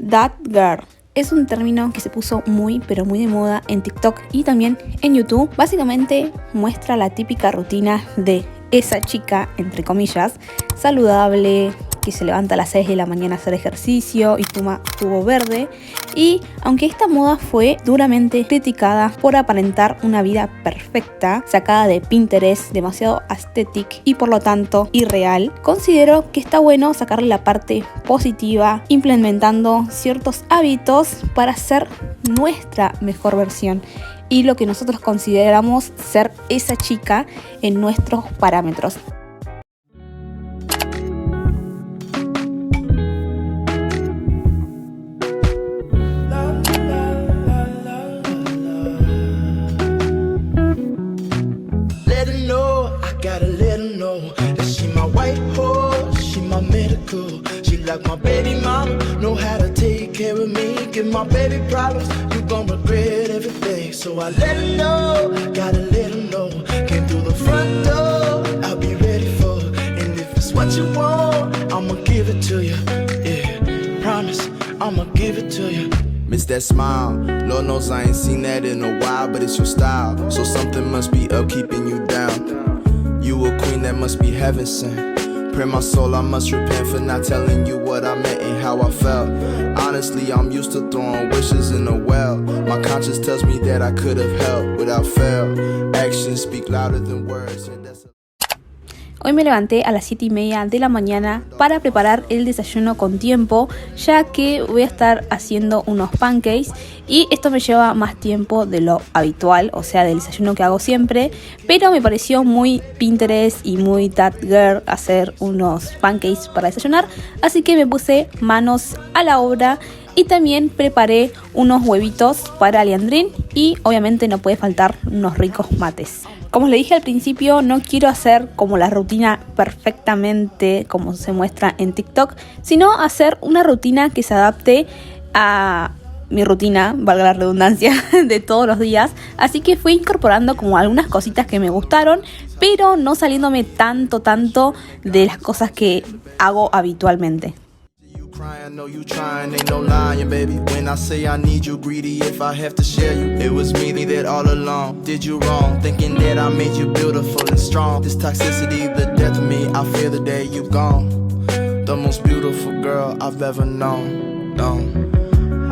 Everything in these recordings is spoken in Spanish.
That Girl. Es un término que se puso muy pero muy de moda en TikTok y también en YouTube. Básicamente muestra la típica rutina de esa chica, entre comillas, saludable, que se levanta a las 6 de la mañana a hacer ejercicio y toma jugo verde. Y aunque esta moda fue duramente criticada por aparentar una vida perfecta, sacada de Pinterest, demasiado aesthetic y por lo tanto irreal, considero que está bueno sacarle la parte positiva, implementando ciertos hábitos para ser nuestra mejor versión y lo que nosotros consideramos ser esa chica en nuestros parámetros. Like my baby mama, know how to take care of me. Give my baby problems, you gon' regret everything. So I let her know, gotta let her know. Came through the front door, I'll be ready for her. And if it's what you want, I'ma give it to you. Yeah, promise, I'ma give it to you. Miss that smile, Lord knows I ain't seen that in a while, but it's your style. So something must be up keeping you down. You a queen that must be heaven sent. Pray my soul, I must repent for not telling you what I meant and how I felt. Honestly, I'm used to throwing wishes in a well. My conscience tells me that I could have helped without fail. Actions speak louder than words. Hoy me levanté a las 7:30 de la mañana para preparar el desayuno con tiempo, ya que voy a estar haciendo unos pancakes y esto me lleva más tiempo de lo habitual, o sea, del desayuno que hago siempre, pero me pareció muy Pinterest y muy That Girl hacer unos pancakes para desayunar, así que me puse manos a la obra y también preparé unos huevitos para Leandrín y obviamente no puede faltar unos ricos mates. Como les dije al principio, no quiero hacer como la rutina perfectamente como se muestra en TikTok, sino hacer una rutina que se adapte a mi rutina, valga la redundancia, de todos los días. Así que fui incorporando como algunas cositas que me gustaron, pero no saliéndome tanto de las cosas que hago habitualmente. I know you trying, ain't no lying, baby. When I say I need you, greedy if I have to share you. It was me that all along did you wrong, thinking that I made you beautiful and strong. This toxicity, the death of me, I fear the day you gone. The most beautiful girl I've ever known.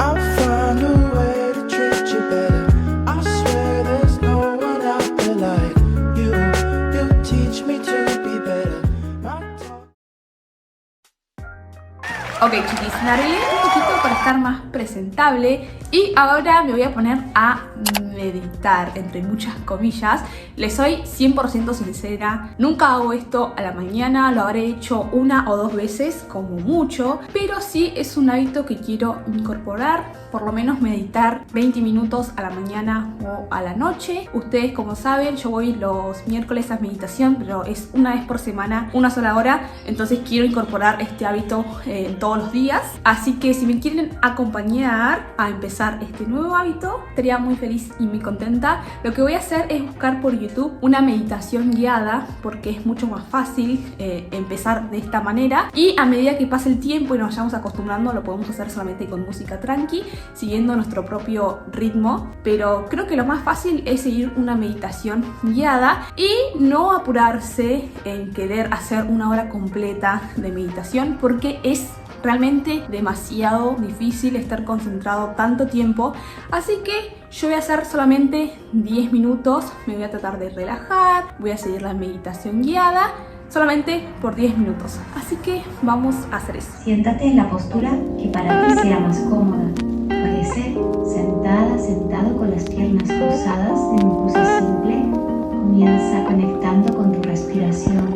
I'll find a way to treat you better. I swear there's no one out there like you. You teach me to be better. Ok, chiquis, me arreglé un poquito para estar más presentable y ahora me voy a poner a meditar, entre muchas comillas. Les soy 100% sincera, nunca hago esto a la mañana, lo habré hecho una o dos veces como mucho, pero sí es un hábito que quiero incorporar, por lo menos meditar 20 minutos a la mañana o a la noche. Ustedes, como saben, yo voy los miércoles a meditación, pero es una vez por semana, una sola hora, entonces quiero incorporar este hábito todos los días. Así que si me quieren acompañar a empezar este nuevo hábito, estaría muy feliz y muy contenta. Lo que voy a hacer es buscar por YouTube una meditación guiada, porque es mucho más fácil empezar de esta manera, y a medida que pase el tiempo y nos vayamos acostumbrando, lo podemos hacer solamente con música tranqui, siguiendo nuestro propio ritmo. Pero creo que lo más fácil es seguir una meditación guiada y no apurarse en querer hacer una hora completa de meditación, porque es realmente demasiado difícil estar concentrado tanto tiempo. Así que yo voy a hacer solamente 10 minutos, me voy a tratar de relajar, voy a seguir la meditación guiada solamente por 10 minutos. Así que vamos a hacer eso. Siéntate en la postura que para ti sea más cómoda. Puede ser sentada, sentado con las piernas cruzadas en un pose simple. Comienza conectando con tu respiración.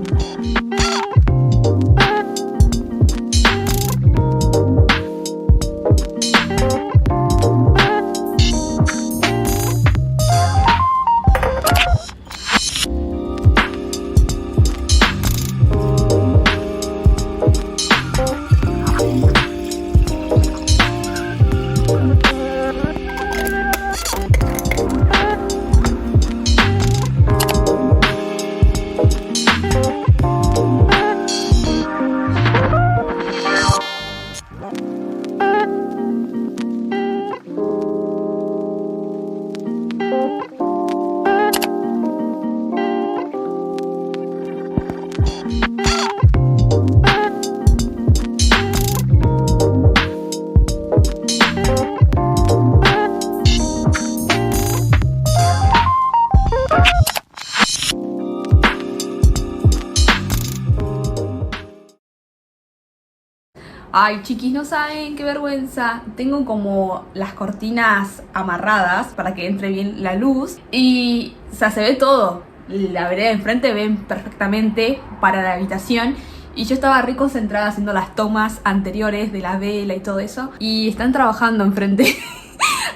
Ay, chiquis, no saben qué vergüenza. Tengo como las cortinas amarradas para que entre bien la luz. Y, o sea, se ve todo. La vereda de enfrente ven perfectamente para la habitación. Y yo estaba re concentrada haciendo las tomas anteriores de la vela y todo eso. Y están trabajando enfrente.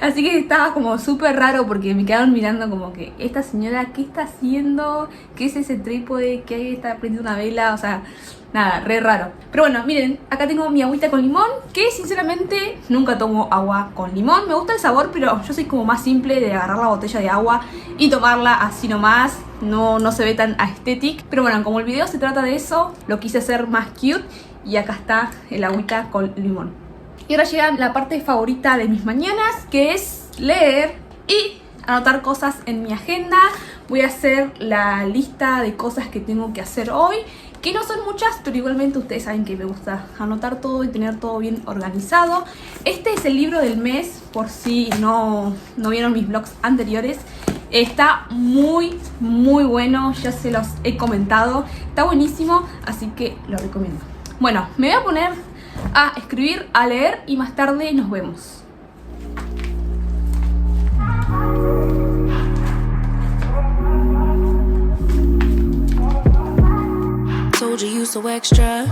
Así que estaba como súper raro porque me quedaron mirando como que esta señora, ¿qué está haciendo? ¿Qué es ese trípode? ¿Qué está prendiendo una vela? O sea, nada, re raro. Pero bueno, miren, acá tengo mi agüita con limón, que sinceramente nunca tomo agua con limón. Me gusta el sabor, pero yo soy como más simple de agarrar la botella de agua y tomarla así nomás. No se ve tan aesthetic. Pero bueno, como el video se trata de eso, lo quise hacer más cute. Y acá está el agüita con limón. Y ahora llega la parte favorita de mis mañanas, que es leer y anotar cosas en mi agenda. Voy a hacer la lista de cosas que tengo que hacer hoy, que no son muchas, pero igualmente ustedes saben que me gusta anotar todo y tener todo bien organizado. Este es el libro del mes, por si no vieron mis vlogs anteriores. Está muy bueno, ya se los he comentado. Está buenísimo, así que lo recomiendo. Bueno, me voy a poner a escribir, a leer y más tarde nos vemos. Told you you so extra,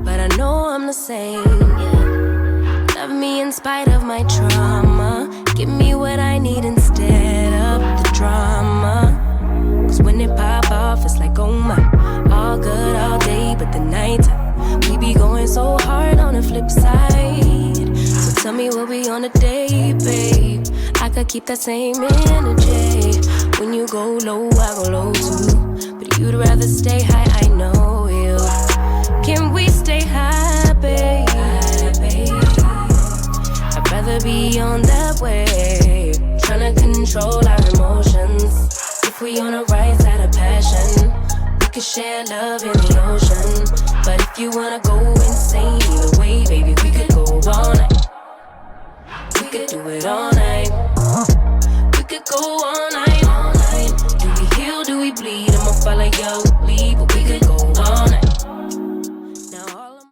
but I know I'm the same. Yeah. Love me in spite of my trauma. Give me what I need instead of the drama. Cause when it pop off, it's like, oh my, all good all day, but the night we be going so hard on the flip side. So tell me what we on a day, babe. I could keep that same energy. When you go low, I go low too. But you'd rather stay high, I know you. Can we stay high, babe? I'd rather be on that wave, tryna control our emotions. If we on the right side of passion, we could share love in the ocean. But if you wanna go insane either way, baby, we could go all night. We could do it all night. We could go all night, all night. Do we heal, do we bleed? I'ma follow your lead, but we could go all night. Now all I'm...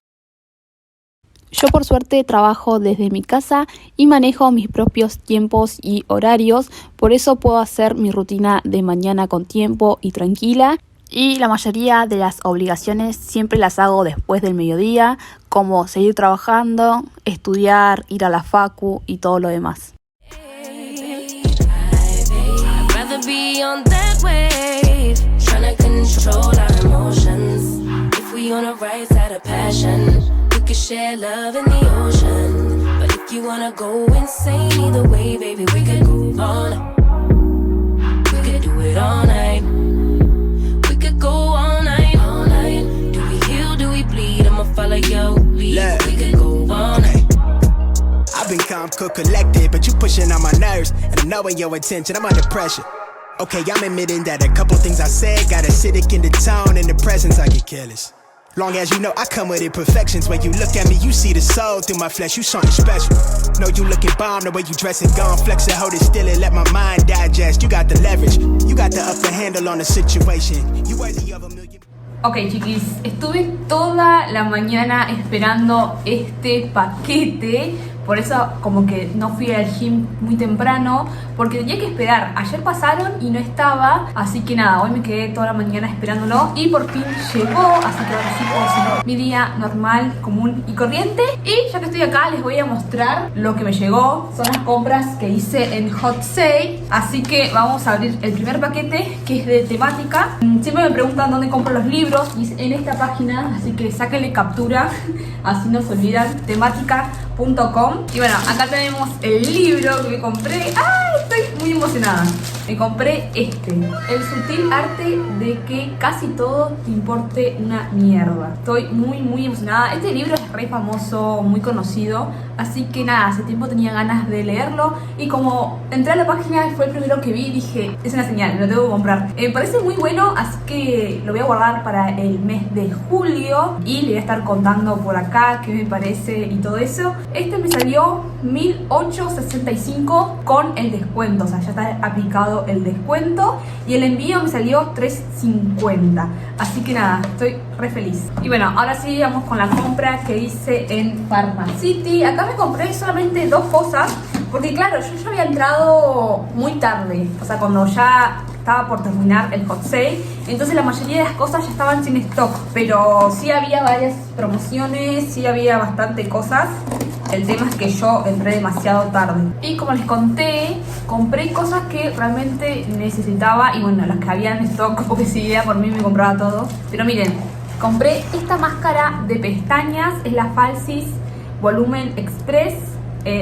Yo por suerte trabajo desde mi casa y manejo mis propios tiempos y horarios, por eso puedo hacer mi rutina de mañana con tiempo y tranquila. Y la mayoría de las obligaciones siempre las hago después del mediodía, como seguir trabajando, estudiar, ir a la facu y todo lo demás. Go all night, all night. Do we heal, do we bleed? I'ma follow your lead. We could go all night. I've been calm, cool, collected, but you pushing on my nerves, and I'm knowing your intention, I'm under pressure. Okay, I'm admitting that a couple things I said got acidic in the tone, in the presence I get careless. Long as you know I come with imperfections. When you look at me, you see the soul through my flesh. You something special. Know you looking bomb, the way you dressing, gone flex it, hold it still and let my mind digest. You got the leverage, you got the upper handle on the situation. You worthy of a million. Ok, chiquis, estuve toda la mañana esperando este paquete. Por eso como que no fui al gym muy temprano, porque tenía que esperar. Ayer pasaron y no estaba, así que nada, hoy me quedé toda la mañana esperándolo y por fin llegó, así que ahora sí puedo hacer mi día normal, común y corriente. Y ya que estoy acá les voy a mostrar lo que me llegó. Son las compras que hice en Hot Sale, así que vamos a abrir el primer paquete, que es de temática. Siempre me preguntan dónde compro los libros y es en esta página, así que sáquenle captura, así no se olvidan, temática.com. Y bueno, acá tenemos el libro que me compré. ¡Ay! Estoy muy emocionada. Me compré este, El sutil arte de que casi todo te importe una mierda. Estoy muy emocionada. Este libro es re famoso, muy conocido, así que nada, hace tiempo tenía ganas de leerlo. Y como entré a la página y fue el primero que vi, dije, es una señal, lo tengo que comprar. Me parece muy bueno, así que lo voy a guardar para el mes de julio y le voy a estar contando por acá qué me parece y todo eso. Este me salió 1.865 con el descuento, o sea, ya está aplicado el descuento. Y el envío me salió 3.50. Así que nada, estoy re feliz. Y bueno, ahora sí vamos con la compra que hice en Pharmacity. Acá me compré solamente 2 cosas, porque claro, yo ya había entrado muy tarde, o sea, cuando ya estaba por terminar el hot sale, entonces la mayoría de las cosas ya estaban sin stock, pero sí había varias promociones, sí había bastante cosas. El tema es que yo entré demasiado tarde. Y como les conté, compré cosas que realmente necesitaba. Y bueno, las que había en stock, porque si era por mí me compraba todo. Pero miren, compré esta máscara de pestañas. Es la Falsies Volumen Express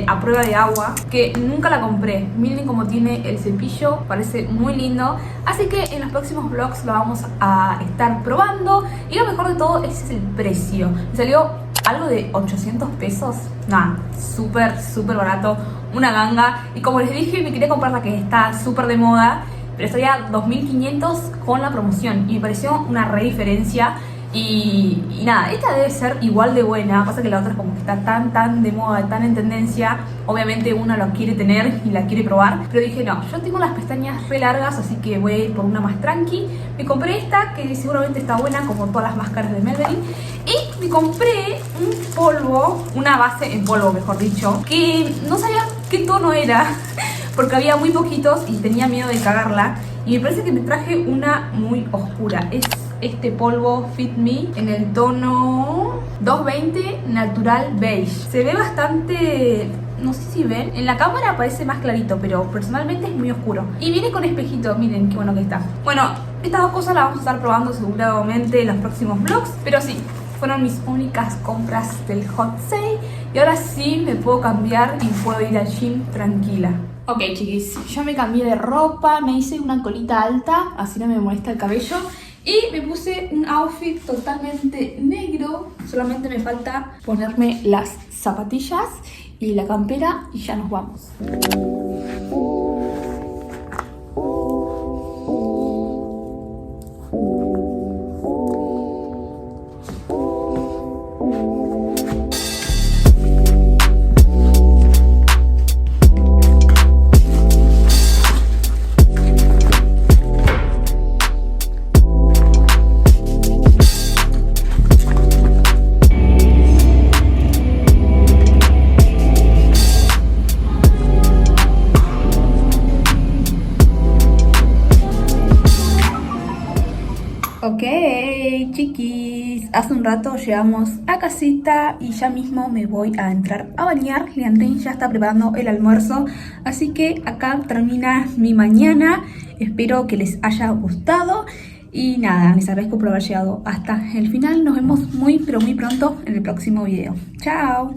a prueba de agua, que nunca la compré. Miren cómo tiene el cepillo, parece muy lindo. Así que en los próximos vlogs lo vamos a estar probando. Y lo mejor de todo es el precio. Me salió algo de 800 pesos. Nada, súper barato. Una ganga. Y como les dije, me quería comprar la que está súper de moda, pero salía 2.500 con la promoción. Y me pareció una re diferencia. Y nada, esta debe ser igual de buena. Pasa que la otra como que está tan de moda, tan en tendencia. Obviamente uno lo quiere tener y la quiere probar, pero dije no, yo tengo las pestañas re largas, así que voy a ir por una más tranqui. Me compré esta, que seguramente está buena, como todas las máscaras de Maybelline. Y me compré un polvo, una base en polvo mejor dicho, que no sabía qué tono era porque había muy poquitos y tenía miedo de cagarla. Y me parece que me traje una muy oscura. Es este polvo Fit Me en el tono 220 Natural Beige. Se ve bastante, no sé si ven, en la cámara parece más clarito, pero personalmente es muy oscuro. Y viene con espejito, miren qué bueno que está. Bueno, estas 2 cosas las vamos a estar probando seguramente en los próximos vlogs. Pero sí, fueron mis únicas compras del hot sale. Y ahora sí me puedo cambiar y puedo ir al gym tranquila. Ok, chiquis, ya me cambié de ropa, me hice una colita alta, así no me molesta el cabello. Y me puse un outfit totalmente negro. Solamente me falta ponerme las zapatillas y la campera y ya nos vamos. Ok, chiquis, hace un rato llegamos a casita y ya mismo me voy a entrar a bañar. Leandrín ya está preparando el almuerzo, así que acá termina mi mañana. Espero que les haya gustado y nada, les agradezco por haber llegado hasta el final. Nos vemos muy pero muy pronto en el próximo video. Chao.